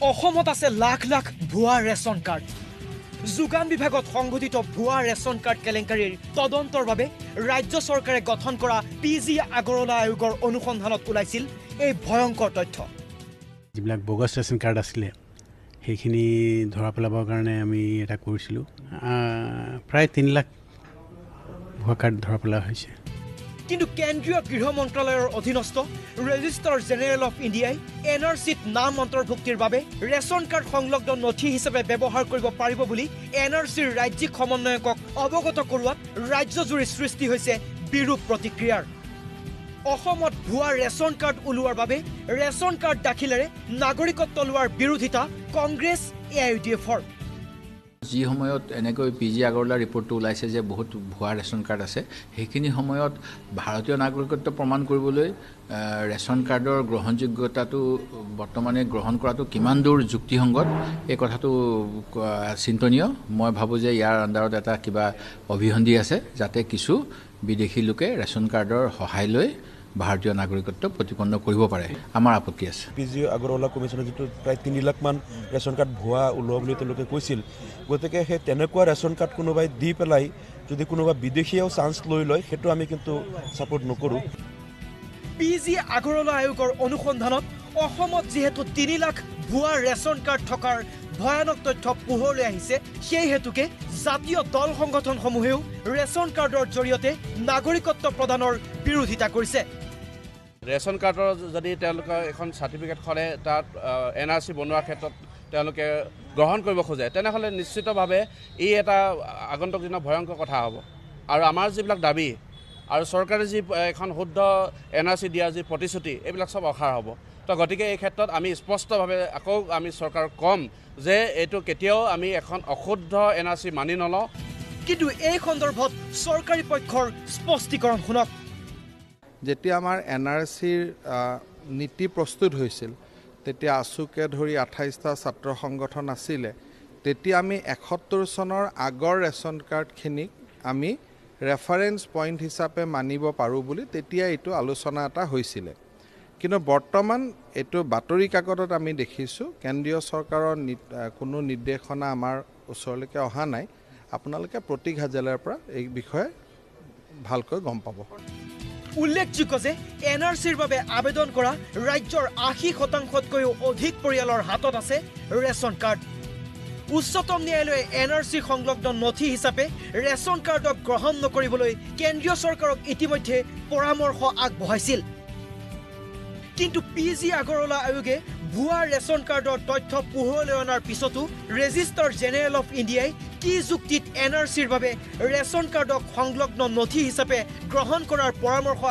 অসমত আছে লাখ লাখ ভুয়া ৰেচন কাৰ্ড। যোগান বিভাগত সংঘটিত ভুৱা ৰেচন কাৰ্ড কেলেংকাৰীৰ তদন্তৰ বাবে ৰাজ্য চৰকাৰে গঠন কৰা PG আগৰৱালা আয়োগৰ অনুসন্ধানত ওলাইছিল এই ভয়ংকৰ তথ্য। যিবিলাক বগছ ৰেচন কাৰ্ড আছিলে সেইখিনি ধৰা পেলাবৰ কাৰণে আমি এটা কৰিছিলোঁ। প্ৰায় 3 লাখ ভুৱা কাৰ্ড ধৰা পেলোৱা হৈছে। কিন্তু কেন্দ্ৰীয় গৃহ মন্ত্ৰালয়ৰ অধীনস্থ ৰেজিষ্ট্ৰাৰ জেনেৰেল অফ ইণ্ডিয়াই NRCত নাম অন্তৰ্ভুক্তিৰ বাবে ৰেচন কাৰ্ড সংলগ্ন নথি হিচাপে ব্যৱহাৰ কৰিব পাৰিব বুলি NRCৰ ৰাজ্যিক সমন্বয়কক অৱগত কৰোৱাত ৰাজ্যজুৰি সৃষ্টি হৈছে বিৰূপ প্ৰতিক্ৰিয়াৰ। অসমত ভুৱা ৰেচন কাৰ্ড ওলোৱাৰ বাবে ৰেচন কাৰ্ড দাখিলেৰে নাগৰিকত্ব লোৱাৰ বিৰোধিতা কংগ্ৰেছ AIUDFৰ। যি সময়ত এনেকৈ PG আগৰৱালা ৰিপৰ্টটো ওলাইছে যে বহুত ভুৱা ৰেচন কাৰ্ড আছে, সেইখিনি সময়ত ভাৰতীয় নাগৰিকত্ব প্ৰমাণ কৰিবলৈ ৰেচন কাৰ্ডৰ গ্ৰহণযোগ্যতাটো বৰ্তমানে গ্ৰহণ কৰাটো কিমান দূৰ যুক্তিসংগত এই কথাটো চিন্তনীয়। মই ভাবোঁ যে ইয়াৰ আণ্ডাৰত এটা কিবা অভিসন্ধি আছে, যাতে কিছু বিদেশী লোকে ৰেচন কাৰ্ডৰ সহায় লৈ ভাৰতীয় নাগৰিকত্ব প্ৰতিপন্ন কৰিব পাৰে। আমাৰ আপত্তি আছে। PG আগৰৱালা কমিশ্যনে যিটো প্ৰায় 3 লাখমান ৰেচন কাৰ্ড ভুৱা ওলোৱা বুলি তেওঁলোকে কৈছিল, গতিকে সেই তেনেকুৱা ৰেচন কাৰ্ড কোনোবাই দি পেলাই যদি কোনোবা বিদেশীয়েও চান্স লৈ লয়, সেইটো আমি কিন্তু ছাপোৰ্ট নকৰোঁ। PG আগৰৱালা আয়োগৰ অনুসন্ধানত অসমত যিহেতু 3 লাখ ভুৱা ৰেচন কাৰ্ড থকাৰ ভয়ানক তথ্য পোহৰলৈ আহিছে, সেই হেতুকে জাতীয় দল সংগঠনসমূহেও ৰেচন কাৰ্ডৰ জৰিয়তে নাগৰিকত্ব প্ৰদানৰ বিৰোধিতা কৰিছে। ৰেচন কাৰ্ডৰ যদি তেওঁলোকে এখন চাৰ্টিফিকেট খৰে তাত NRC বনোৱাৰ ক্ষেত্ৰত তেওঁলোকে গ্ৰহণ কৰিব খোজে, তেনেহ'লে নিশ্চিতভাৱে ই এটা আগন্তুক দিনৰ ভয়ংকৰ কথা হ'ব। আৰু আমাৰ যিবিলাক দাবী আৰু চৰকাৰে যি এখন শুদ্ধ NRC দিয়াৰ যি প্ৰতিশ্ৰুতি, এইবিলাক চব অসাৰ হ'ব। তো গতিকে এই ক্ষেত্ৰত আমি স্পষ্টভাৱে আকৌ আমি চৰকাৰক ক'ম যে এইটো কেতিয়াও আমি এখন অশুদ্ধ NRC মানি নলওঁ। কিন্তু এই সন্দৰ্ভত চৰকাৰী পক্ষৰ স্পষ্টীকৰণ শুনক। যেতিয়া আমাৰ NRCৰ নীতি প্ৰস্তুত হৈছিল, তেতিয়া আছুকে ধৰি 28টা ছাত্ৰ সংগঠন আছিলে। তেতিয়া আমি 71 চনৰ আগৰ ৰেচন কাৰ্ডখিনিক আমি ৰেফাৰেঞ্চ পইণ্ট হিচাপে মানিব পাৰোঁ বুলি তেতিয়া এইটো আলোচনা এটা হৈছিলে। কিন্তু বৰ্তমান এইটো বাতৰি কাকতত আমি দেখিছোঁ কেন্দ্ৰীয় চৰকাৰৰ কোনো নিৰ্দেশনা আমাৰ ওচৰলৈকে অহা নাই। আপোনালোকে প্ৰতীক হাজেলাৰ পৰা এই বিষয়ে ভালকৈ গম পাব। উল্লেখযোগ্য যে NRCৰ বাবে আবেদন কৰা ৰাজ্যৰ 80%তকৈও অধিক পৰিয়ালৰ হাতত আছে ৰেচন কাৰ্ড। উচ্চতম ন্যায়ালয়ে NRC সংলগ্ন নথি হিচাপে ৰেচন কাৰ্ডক গ্ৰহণ নকৰিবলৈ কেন্দ্ৰীয় চৰকাৰক ইতিমধ্যে পৰামৰ্শ আগবঢ়াইছিল। কিন্তু PG আগৰৱালা আয়োগে ভুৱা ৰেচন কাৰ্ডৰ তথ্য পোহৰলৈ অনাৰ পিছতো ৰেজিষ্ট্ৰাৰ জেনেৰেল অফ ইণ্ডিয়াই কি যুক্তিত NRCৰ বাবে ৰেচন কাৰ্ডক সংলগ্ন নথি হিচাপে গ্ৰহণ কৰাৰ পৰামৰ্শ